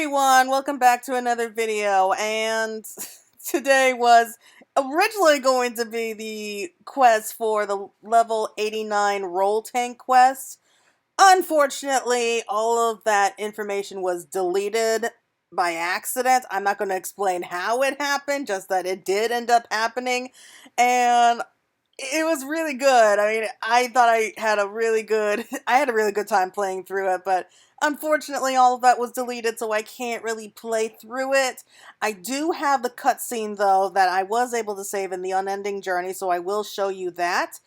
everyone, welcome back to another video, and today was originally going to be the quest for the level 89 roll tank quest. Unfortunately, all of that information was deleted by accident. I'm not going to explain how it happened, just that it did end up happening, and it was really good. I mean, I thought I had a really good time playing through it, but unfortunately all of that was deleted, so I can't really play through it. I do have the cutscene though that I was able to save in the unending journey, so I will show you that.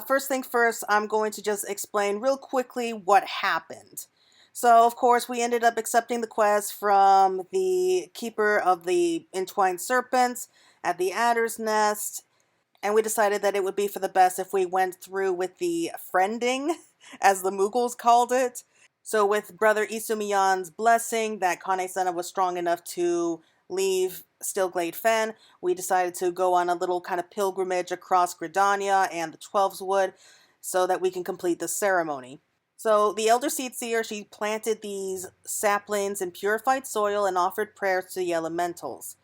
First thing first, I'm going to just explain real quickly what happened. So, of course, we ended up accepting the quest from the Keeper of the Entwined Serpents at the Adder's Nest, and we decided that it would be for the best if we went through with the friending, as the Mughals called it. So with Brother Isumiyan's blessing that Kan-E-Senna was strong enough to leave Stillglade Fen, we decided to go on a little kind of pilgrimage across Gridania and the Twelves Wood so that we can complete the ceremony. So the Elder Seedseer, she planted these saplings in purified soil and offered prayers to the elementals.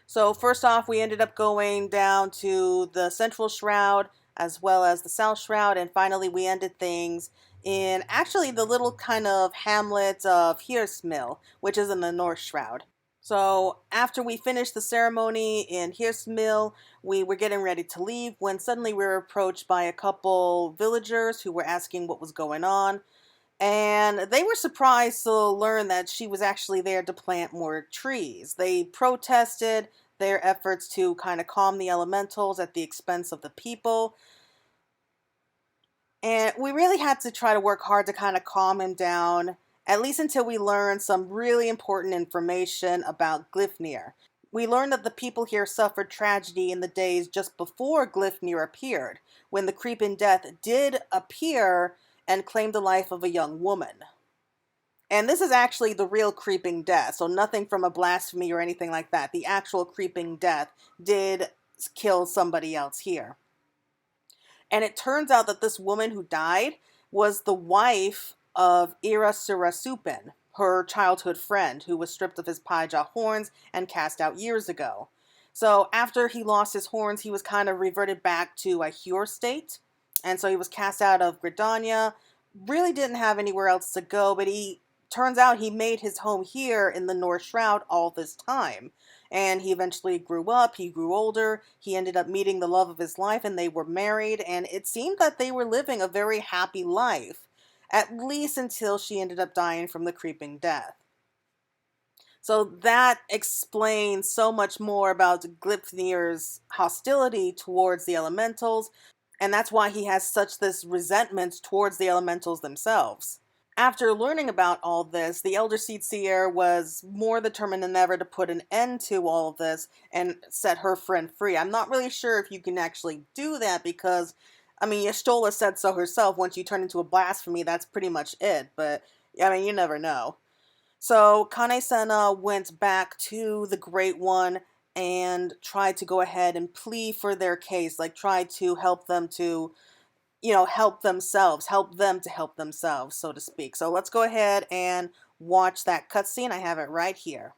So first off, we ended up going down to the Central Shroud as well as the South Shroud, and finally we ended things in actually the little kind of hamlet of Hearsmill, which is in the North Shroud. So after we finished the ceremony in Hearsmill, we were getting ready to leave when suddenly we were approached by a couple villagers who were asking what was going on. And they were surprised to learn that she was actually there to plant more trees. They protested their efforts to kind of calm the elementals at the expense of the people. And we really had to try to work hard to kind of calm him down, at least until we learned some really important information about Gleipnir. We learned that the people here suffered tragedy in the days just before Gleipnir appeared, when the creeping death did appear and claimed the life of a young woman. And this is actually the real creeping death, so nothing from a blasphemy or anything like that. The actual creeping death did kill somebody else here. And it turns out that this woman who died was the wife of Ira Surasupin, her childhood friend, who was stripped of his Paja horns and cast out years ago. So after he lost his horns, he was kind of reverted back to a Hure state. And so he was cast out of Gridania, really didn't have anywhere else to go, but turns out he made his home here in the North Shroud all this time. And he eventually grew up, he grew older, he ended up meeting the love of his life, and they were married, and it seemed that they were living a very happy life, at least until she ended up dying from the creeping death. So that explains so much more about Gleipnir's hostility towards the elementals, and that's why he has such this resentment towards the elementals themselves. After learning about all this, the Elder Seedseer was more determined than ever to put an end to all of this and set her friend free. I'm not really sure if you can actually do that because, I mean, Y'shtola said so herself. Once you turn into a blasphemy, that's pretty much it. But, I mean, you never know. So Kan-E-Senna went back to the Great One and tried to go ahead and plead for their case, like tried to help them to help themselves, help them to help themselves, so to speak. So let's go ahead and watch that cutscene. I have it right here.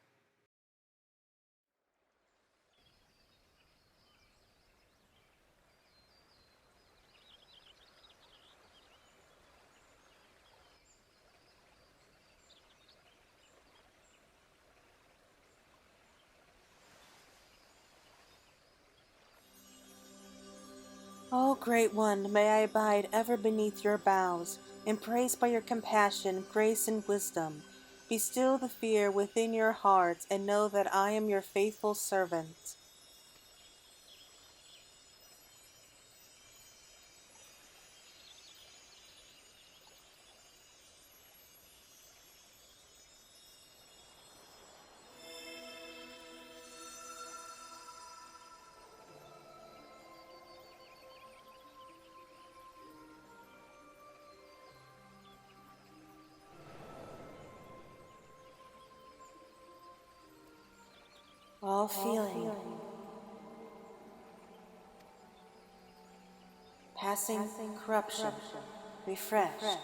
O Great One, may I abide ever beneath your boughs, embraced by your compassion, grace, and wisdom. Be still the fear within your hearts, and know that I am your faithful servant. All feeling, passing corruption, refreshed,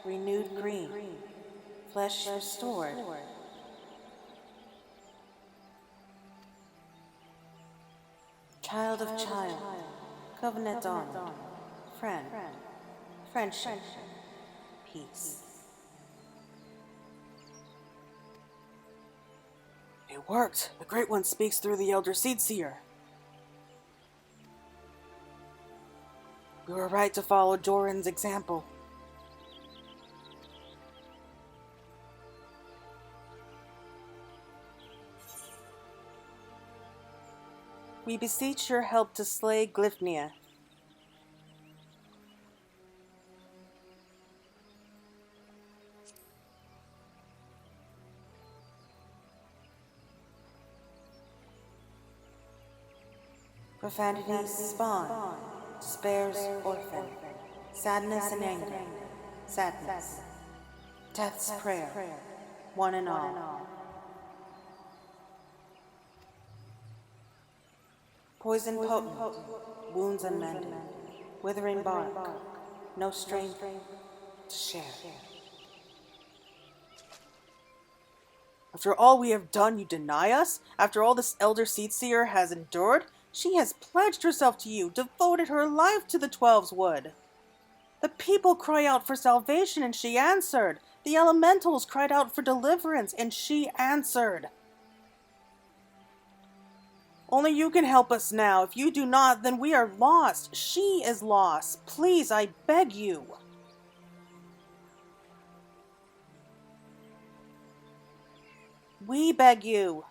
renewed green, flesh restored, Child of child, covenant on, friend, friendship, peace. It worked. The Great One speaks through the Elder Seedseer. We were right to follow Joran's example. We beseech your help to slay Gleipnir. Profanity's spawn, despair's orphan, sadness and anger, sadness, death's prayer, one and all. Poison potent, wounds unmended, withering bark, no strength to share. After all we have done, you deny us? After all this Elder Seedseer has endured? She has pledged herself to you, devoted her life to the 12's wood. The people cry out for salvation, and she answered. The elementals cried out for deliverance, and she answered. Only you can help us now. If you do not, then we are lost. She is lost. Please, I beg you. We beg you.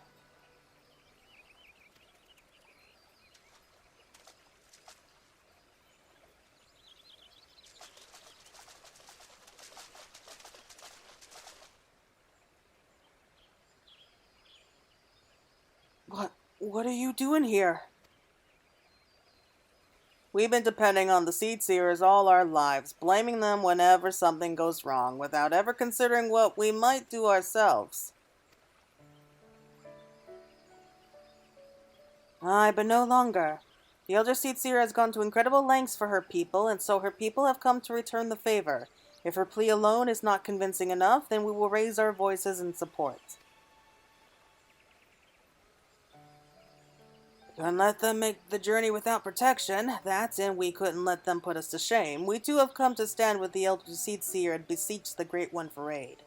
What are you doing here? We've been depending on the Seedseers all our lives, blaming them whenever something goes wrong, without ever considering what we might do ourselves. Aye, but no longer. The Elder Seedseer has gone to incredible lengths for her people, and so her people have come to return the favor. If her plea alone is not convincing enough, then we will raise our voices in support. Couldn't let them make the journey without protection. That, and we couldn't let them put us to shame. We too have come to stand with the Elder Seedseer and beseech the Great One for aid.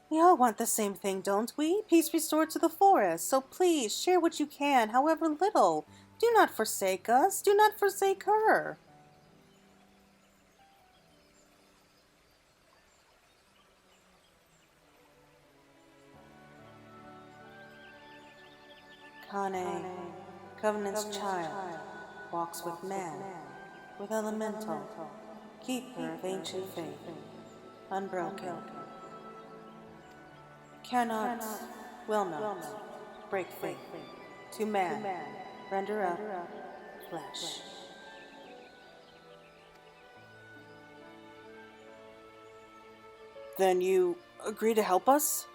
We all want the same thing, don't we? Peace restored to the forest. So please, share what you can, however little. Do not forsake us. Do not forsake her. Kan-E, Covenant's child, walks with man, with elemental, keeper of ancient faith, unbroken. Cannot, will not, break faith. To man, render up flesh. Then you agree to help us?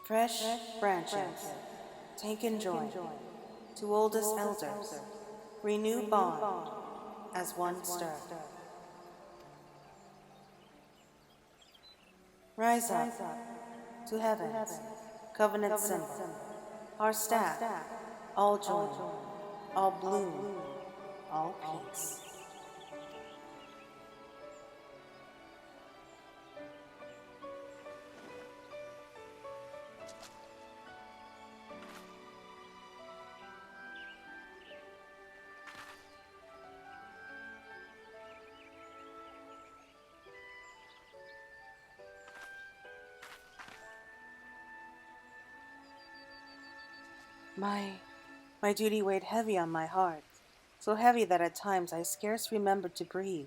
Fresh branches, take and join, to oldest elders, renew bond, as one stir. Rise up, to heavens, covenant symbol, our staff, all join, all bloom, all peace. My duty weighed heavy on my heart, so heavy that at times I scarce remembered to breathe.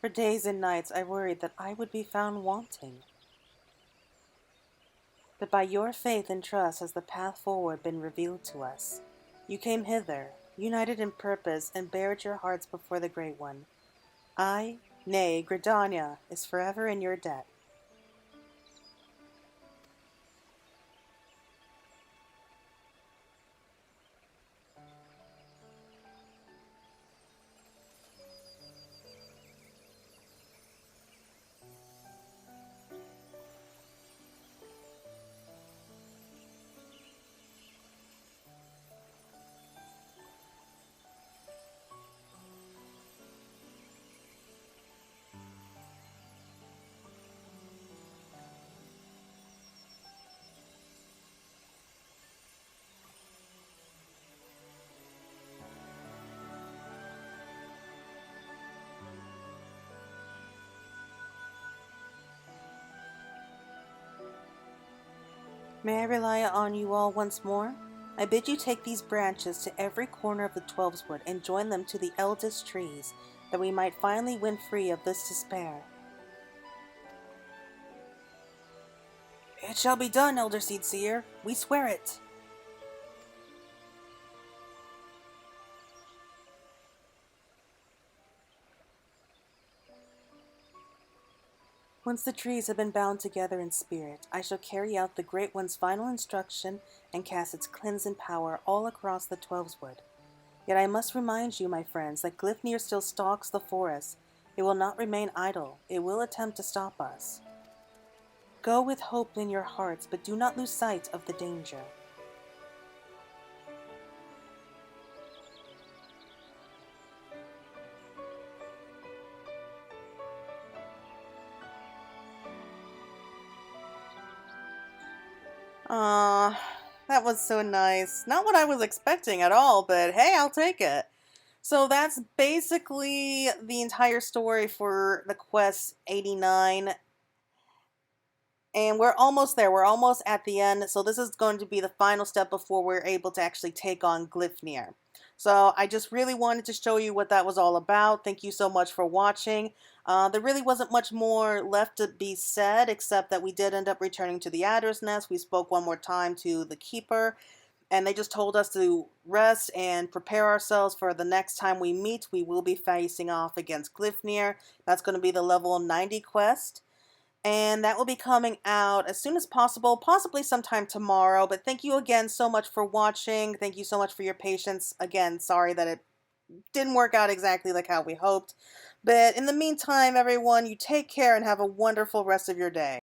For days and nights I worried that I would be found wanting. But by your faith and trust has the path forward been revealed to us. You came hither, united in purpose, and bared your hearts before the Great One. I, nay, Gridania, is forever in your debt. May I rely on you all once more? I bid you take these branches to every corner of the Twelveswood and join them to the eldest trees, that we might finally win free of this despair. It shall be done, Elder Seedseer. We swear it. Once the trees have been bound together in spirit, I shall carry out the Great One's final instruction and cast its cleansing power all across the Twelveswood. Yet I must remind you, my friends, that Gleipnir still stalks the forest. It will not remain idle. It will attempt to stop us. Go with hope in your hearts, but do not lose sight of the danger. Aww, that was so nice. Not what I was expecting at all, but hey, I'll take it. So that's basically the entire story for the quest 89. And we're almost there. We're almost at the end. So this is going to be the final step before we're able to actually take on Gleipnir. So I just really wanted to show you what that was all about. Thank you so much for watching. There really wasn't much more left to be said, except that we did end up returning to the Adder's Nest. We spoke one more time to the Keeper, and they just told us to rest and prepare ourselves for the next time we meet. We will be facing off against Gleipnir. That's going to be the level 90 quest. And that will be coming out as soon as possible, possibly sometime tomorrow. But thank you again so much for watching. Thank you so much for your patience. Again, sorry that it didn't work out exactly like how we hoped. But in the meantime, everyone, you take care and have a wonderful rest of your day.